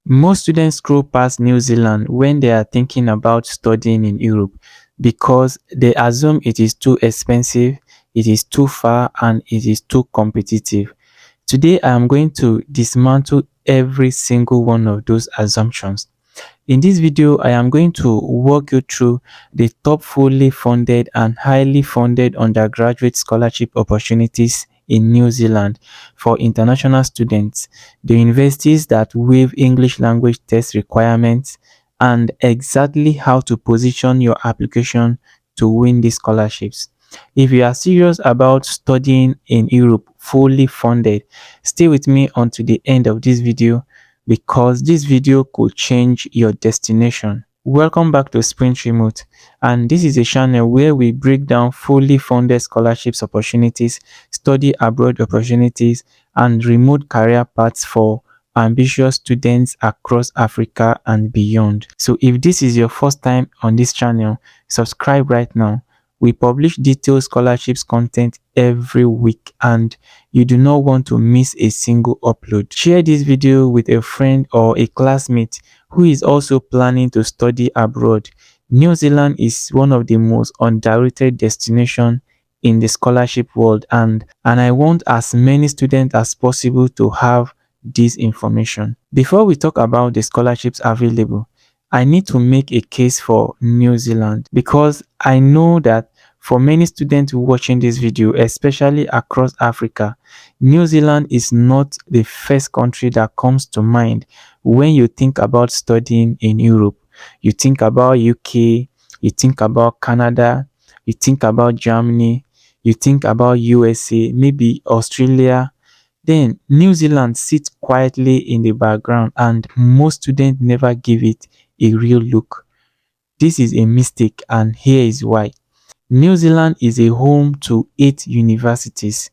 Most students scroll past New Zealand when they are thinking about studying in Europe because they assume it is too expensive, it is too far, and it is too competitive. Today, I am going to dismantle every single one of those assumptions. In this video, I am going to walk you through the top fully funded and highly funded undergraduate scholarship opportunities in New Zealand for international students, the universities that waive English language test requirements, and exactly how to position your application to win these scholarships. If you are serious about studying in Europe fully funded, stay with me until the end of this video because this video could change your destination. Welcome back to Sprint Remote, and this is a channel where we break down fully funded scholarships opportunities, study abroad opportunities, and remote career paths for ambitious students across Africa and beyond. So if this is your first time on this channel, subscribe right now. We publish detailed scholarships content every week and you do not want to miss a single upload. Share this video with a friend or a classmate who is also planning to study abroad. New Zealand is one of the most underrated destinations in the scholarship world and I want as many students as possible to have this information. Before we talk about the scholarships available, I need to make a case for New Zealand because I know that for many students watching this video, especially across Africa, New Zealand is not the first country that comes to mind when you think about studying in Europe. You think about UK, you think about Canada, you think about Germany, you think about USA, maybe Australia. Then New Zealand sits quietly in the background and most students never give it a real look. This is a mistake and here is why. New Zealand is a home to 8 universities,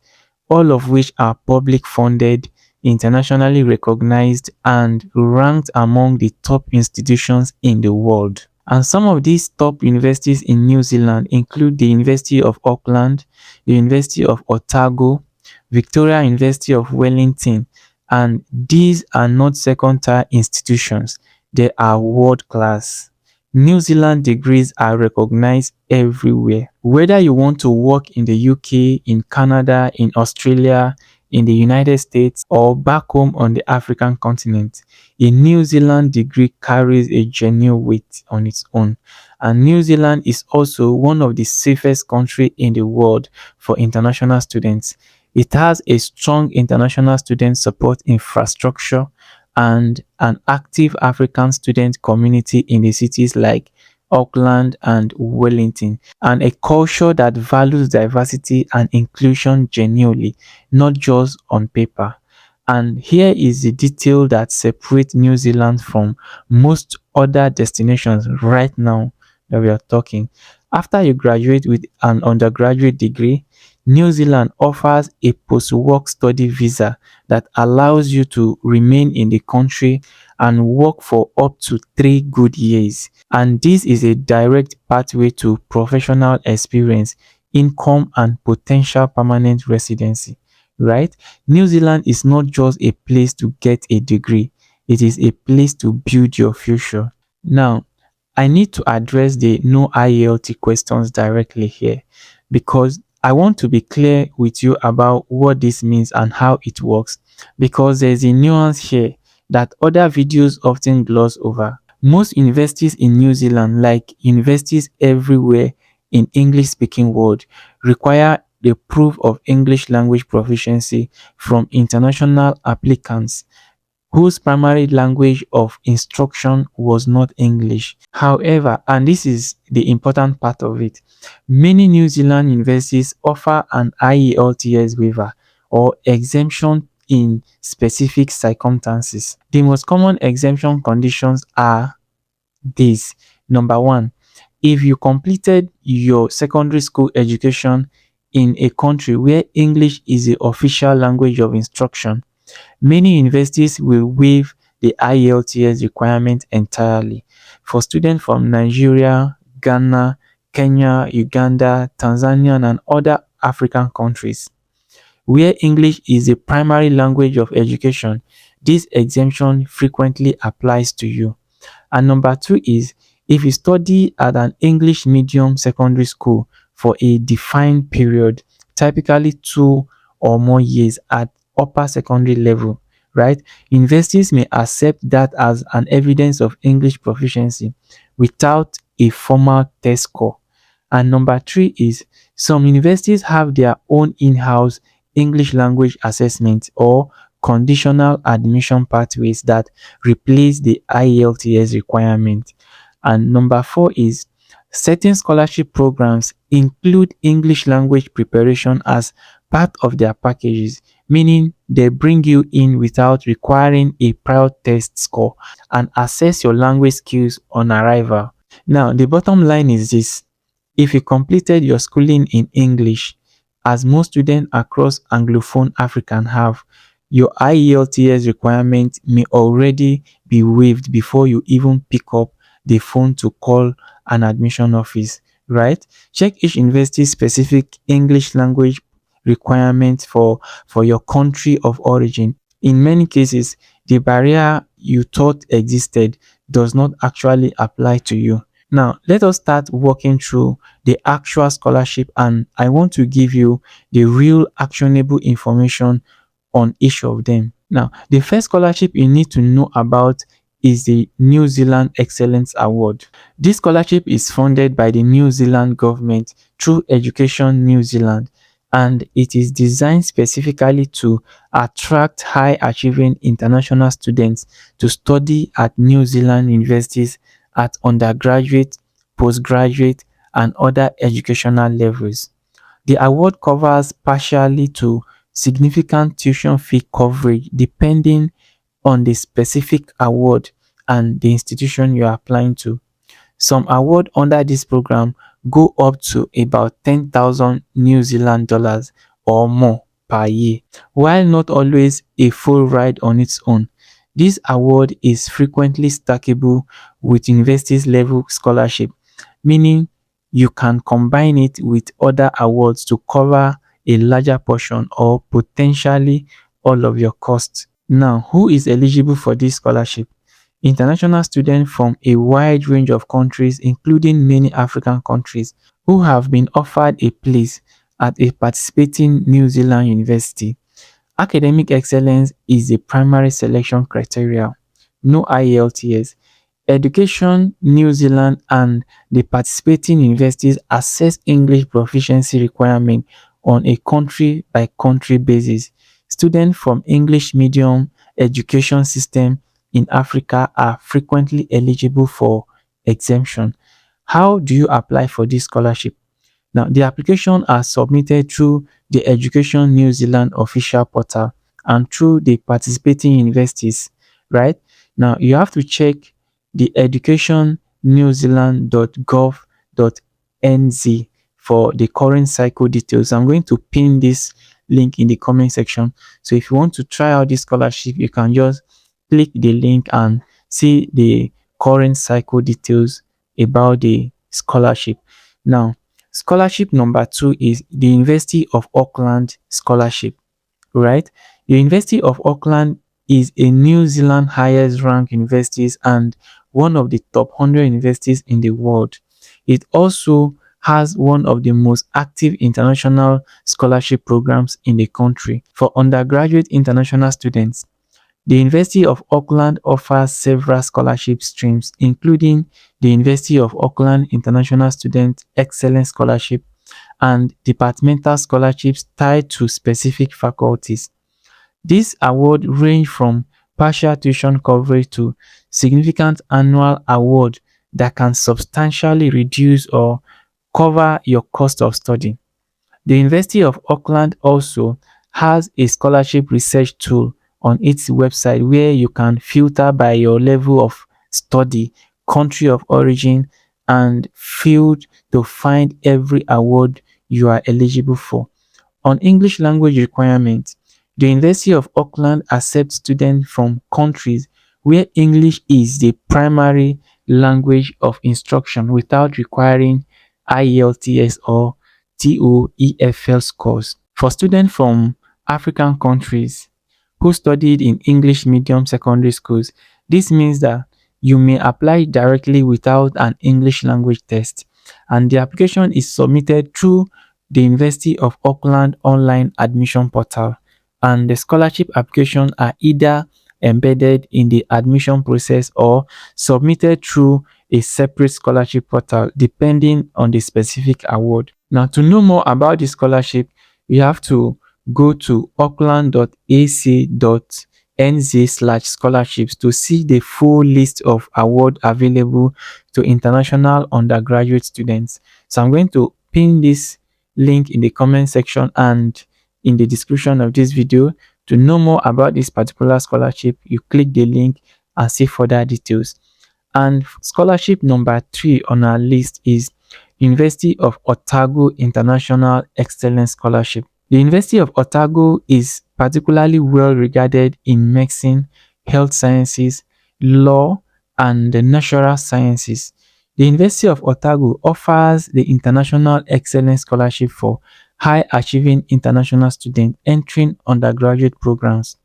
all of which are public funded, internationally recognized, and ranked among the top institutions in the world. And some of these top universities in New Zealand include the University of Auckland, the University of Otago, Victoria University of Wellington, and these are not second-tier institutions, they are world class. New Zealand degrees are recognized everywhere. Whether you want to work in the UK, in Canada, in Australia, in the United States, or back home on the African continent, a New Zealand degree carries a genuine weight on its own. And New Zealand is also one of the safest countries in the world for international students. It has a strong international student support infrastructure and an active African student community in the cities like Auckland and Wellington, and a culture that values diversity and inclusion genuinely, not just on paper. And here is the detail that separates New Zealand from most other destinations right now that we are talking. After you graduate with an undergraduate degree, New Zealand offers a post-work study visa that allows you to remain in the country and work for up to 3 good years. And this is a direct pathway to professional experience, income, and potential permanent residency. Right? New Zealand is not just a place to get a degree, it is a place to build your future. Now, I need to address the no IELTS questions directly here because I want to be clear with you about what this means and how it works because there's a nuance here that other videos often gloss over. Most universities in New Zealand, like universities everywhere in English speaking world, require the proof of English language proficiency from international applicants whose primary language of instruction was not English. However, and this is the important part of it, many New Zealand universities offer an IELTS waiver or exemption in specific circumstances. The most common exemption conditions are these. Number one, if you completed your secondary school education in a country where English is the official language of instruction, many universities will waive the IELTS requirement entirely for students from Nigeria, Ghana, Kenya, Uganda, Tanzania, and other African countries. Where English is the primary language of education, this exemption frequently applies to you. And number two is if you study at an English medium secondary school for a defined period, typically 2 or more years at upper secondary level, right? Universities may accept that as an evidence of English proficiency without a formal test score. And number three is some universities have their own in-house English language assessment or conditional admission pathways that replace the IELTS requirement. And number four is certain scholarship programs include English language preparation as part of their packages, meaning they bring you in without requiring a prior test score and assess your language skills on arrival. Now, the bottom line is this: if you completed your schooling in English, as most students across Anglophone Africa have, your IELTS requirement may already be waived before you even pick up the phone to call an admission office, right? Check each university's specific English language requirements for your country of origin. In many cases, the barrier you thought existed does not actually apply to you. Now, let us start walking through the actual scholarship, and I want to give you the real actionable information on each of them. Now, the first scholarship you need to know about is the New Zealand Excellence Award. This scholarship is funded by the New Zealand government through Education New Zealand, and it is designed specifically to attract high achieving international students to study at New Zealand universities at undergraduate, postgraduate, and other educational levels. The award covers partially to significant tuition fee coverage depending on the specific award and the institution you are applying to. Some award under this program go up to about 10,000 New Zealand dollars or more per year. While not always a full ride on its own, this award is frequently stackable with university's level scholarship, meaning you can combine it with other awards to cover a larger portion or potentially all of your costs. Now, who is eligible for this scholarship? International students from a wide range of countries, including many African countries, who have been offered a place at a participating New Zealand university. Academic excellence is the primary selection criteria, no IELTS. Education New Zealand and the participating universities assess English proficiency requirement on a country by country basis. Students from English medium education system in Africa are frequently eligible for exemption. How do you apply for this scholarship? Now, the application are submitted through the Education New Zealand official portal and through the participating universities, right? Now, you have to check the educationnewzealand.gov.nz for the current cycle details. I'm going to pin this link in the comment section. So if you want to try out this scholarship, you can just click the link and see the current cycle details about the scholarship. Now, scholarship number two is the University of Auckland scholarship, right? The University of Auckland is a New Zealand highest ranked universities and one of the top 100 universities in the world. It also has one of the most active international scholarship programs in the country for undergraduate international students. The University of Auckland offers several scholarship streams, including the University of Auckland International Student Excellence Scholarship and departmental scholarships tied to specific faculties. These awards range from partial tuition coverage to significant annual award that can substantially reduce or cover your cost of study. The University of Auckland also has a scholarship research tool on its website where you can filter by your level of study, country of origin, and field to find every award you are eligible for. On English language requirements, the University of Auckland accepts students from countries where English is the primary language of instruction without requiring IELTS or TOEFL scores. For students from African countries who studied in English medium secondary schools. This means that you may apply directly without an English language test, and the application is submitted through the University of Auckland online admission portal, and the scholarship application are either embedded in the admission process or submitted through a separate scholarship portal depending on the specific award. Now, to know more about the scholarship, you have to go to auckland.ac.nz/scholarships to see the full list of awards available to international undergraduate students. So I'm going to pin this link in the comment section and in the description of this video. To know more about this particular scholarship, you click the link and see further details. And scholarship number 3 on our list is University of Otago International Excellence Scholarship. The University of Otago is particularly well regarded in medicine, health sciences, law, and the natural sciences. The University of Otago offers the International Excellence Scholarship for high achieving international students entering undergraduate programs.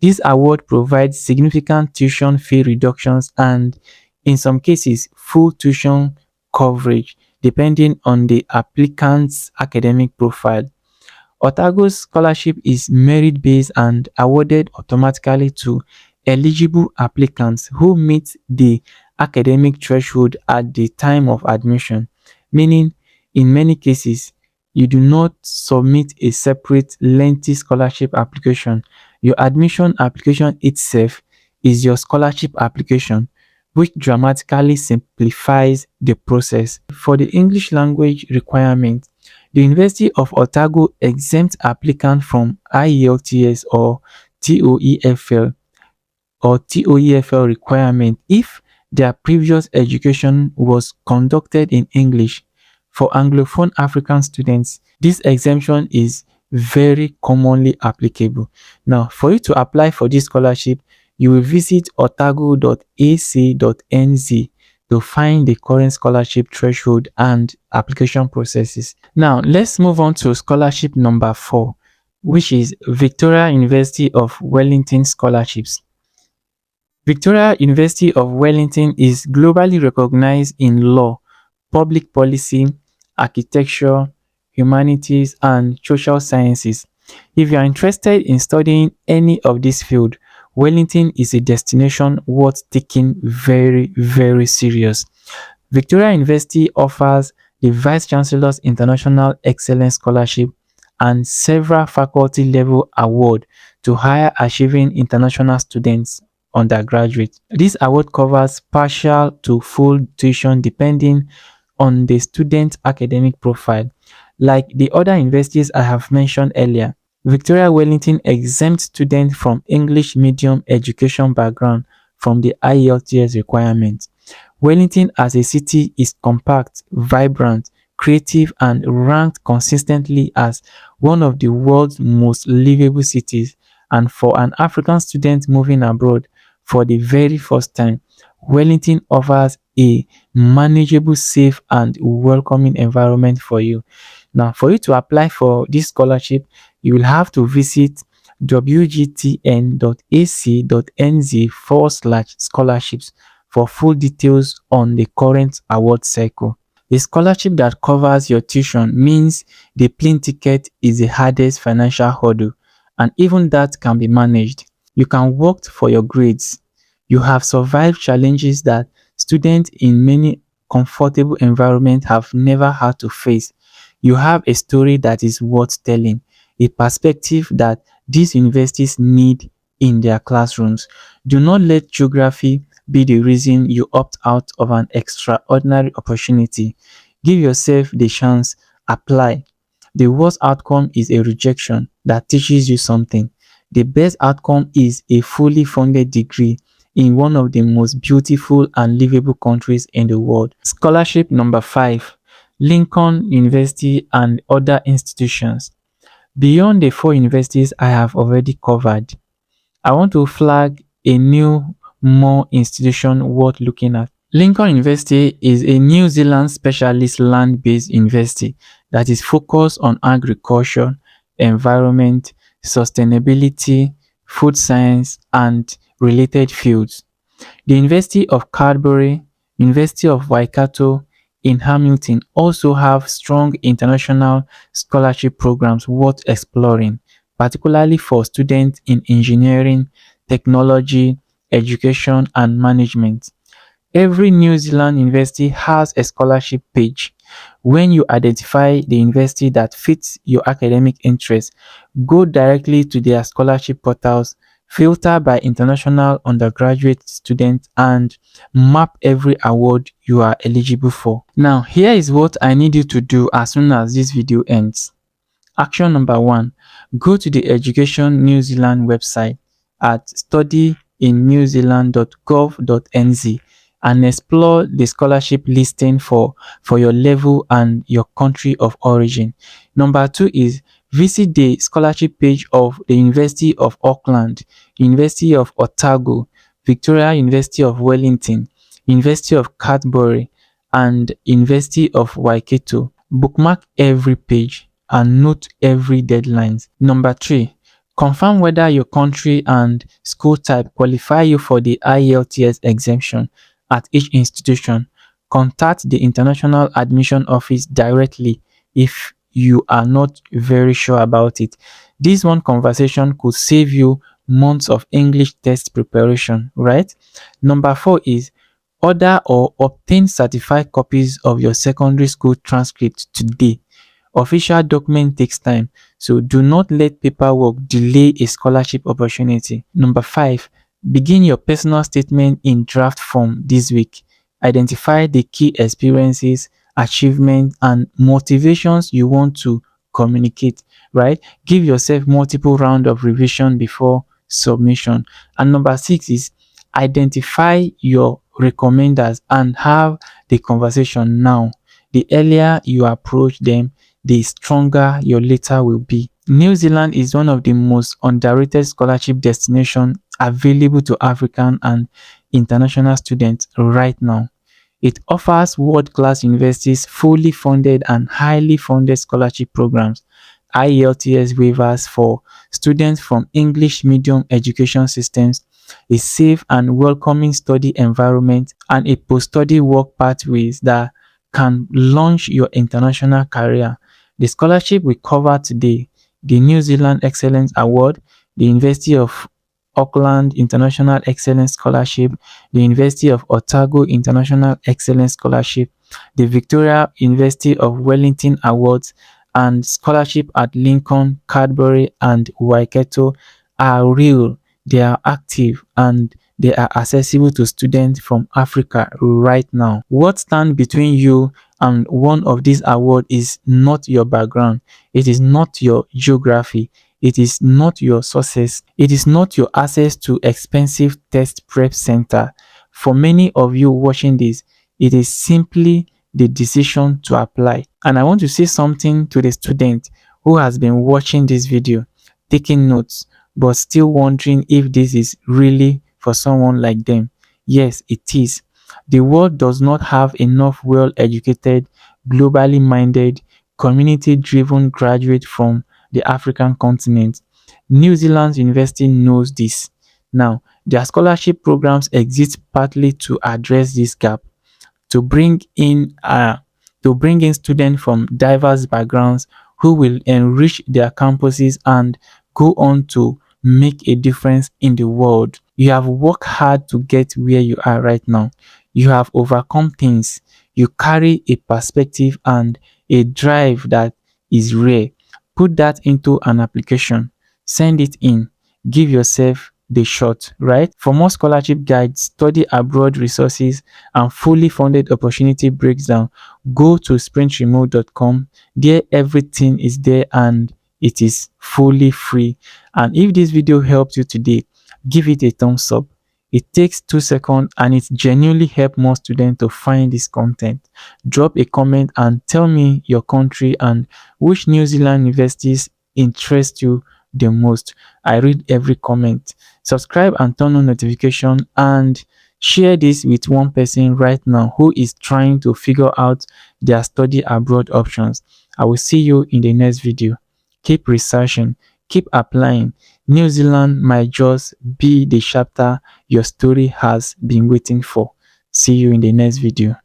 This award provides significant tuition fee reductions and, in some cases, full tuition coverage depending on the applicant's academic profile. Otago's scholarship is merit-based and awarded automatically to eligible applicants who meet the academic threshold at the time of admission, meaning in many cases, you do not submit a separate lengthy scholarship application. Your admission application itself is your scholarship application, which dramatically simplifies the process. For the English language requirement, the University of Otago exempts applicants from IELTS or TOEFL requirement if their previous education was conducted in English. For Anglophone African students, this exemption is very commonly applicable. Now, for you to apply for this scholarship, you will visit otago.ac.nz to find the current scholarship threshold and application processes. Now, let's move on to scholarship number 4, which is Victoria University of Wellington scholarships. Victoria University of Wellington is globally recognized in law, public policy, architecture, humanities, and social sciences. If you are interested in studying any of these fields, Wellington is a destination worth taking very, very serious. Victoria University offers the Vice Chancellor's International Excellence Scholarship and several faculty level awards to higher achieving international students undergraduate. This award covers partial to full tuition depending on the student's academic profile. Like the other universities I have mentioned earlier, Victoria Wellington exempts students from English medium education background from the IELTS requirement. Wellington as a city is compact, vibrant, creative, and ranked consistently as one of the world's most livable cities. And for an African student moving abroad for the very first time, Wellington offers a manageable, safe, and welcoming environment for you. Now, for you to apply for this scholarship, you will have to visit wgtn.ac.nz/scholarships for full details on the current award cycle. A scholarship that covers your tuition means the plane ticket is the hardest financial hurdle, and even that can be managed. You can work for your grades. You have survived challenges that students in many comfortable environments have never had to face. You have a story that is worth telling, a perspective that these universities need in their classrooms. Do not let geography be the reason you opt out of an extraordinary opportunity. Give yourself the chance, apply. The worst outcome is a rejection that teaches you something. The best outcome is a fully funded degree in one of the most beautiful and livable countries in the world. Scholarship number 5, Lincoln University and other institutions. Beyond the 4 universities I have already covered, I want to flag a new, more institution worth looking at. Lincoln University is a New Zealand specialist land-based university that is focused on agriculture, environment, sustainability, food science, and related fields. The University of Cadbury, University of Waikato in Hamilton also have strong international scholarship programs worth exploring, particularly for students in engineering, technology, education, and management. Every New Zealand university has a scholarship page. When you identify the university that fits your academic interests, go directly to their scholarship portals, filter by international undergraduate students, and map every award you are eligible for. Now, here is what I need you to do as soon as this video ends. Action number 1. Go to the Education New Zealand website at studyinnewzealand.gov.nz and explore the scholarship listing for your level and your country of origin. Number 2 is visit the scholarship page of the University of Auckland, University of Otago, Victoria University of Wellington, University of Cadbury, and University of Waikato. Bookmark every page and note every deadlines. Number 3, confirm whether your country and school type qualify you for the IELTS exemption at each institution. Contact the International Admission Office directly if you are not very sure about it. This one conversation could save you months of English test preparation, right? Number 4 is order or obtain certified copies of your secondary school transcript today. Official document takes time, so do not let paperwork delay a scholarship opportunity. Number 5, begin your personal statement in draft form this week. Identify the key experiences, achievements, and motivations you want to communicate, right? Give yourself multiple rounds of revision before submission. And number 6 is identify your recommenders and have the conversation now. The earlier you approach them, the stronger your letter will be. New Zealand is one of the most underrated scholarship destinations available to African and international students right now. It offers world-class universities, fully funded and highly funded scholarship programs, IELTS waivers for students from English medium education systems, a safe and welcoming study environment, and a post-study work pathways that can launch your international career. The scholarship we cover today: the New Zealand Excellence Award, the University of Auckland International Excellence Scholarship, the University of Otago International Excellence Scholarship, the Victoria University of Wellington Awards, and scholarship at Lincoln, Cadbury, and Waikato are real, they are active, and they are accessible to students from Africa right now. What stands between you and one of these awards is not your background, it is not your geography, it is not your sources, it is not your access to expensive test prep center. For many of you watching this, it is simply the decision to apply. And I want to say something to the student who has been watching this video, taking notes, but still wondering if this is really for someone like them. Yes, it is. The world does not have enough well-educated, globally minded, community-driven graduates from the African continent. New Zealand's university knows this. Now, their scholarship programs exist partly to address this gap, to bring in students from diverse backgrounds who will enrich their campuses and go on to make a difference in the world. You have worked hard to get where you are right now. You have overcome things. You carry a perspective and a drive that is rare. Put that into an application. Send it in. Give yourself the shot, right? For more scholarship guides, study abroad resources, and fully funded opportunity breakdown, go to sprintremote.com. There, everything is there and it is fully free. And if this video helped you today, give it a thumbs up. It takes 2 seconds and it genuinely helps more students to find this content. Drop a comment and tell me your country and which New Zealand universities interest you the most. I read every comment. Subscribe and turn on notification and share this with one person right now who is trying to figure out their study abroad options. I will see you in the next video. Keep researching, Keep applying. New Zealand might just be the chapter your story has been waiting for. See you in the next video.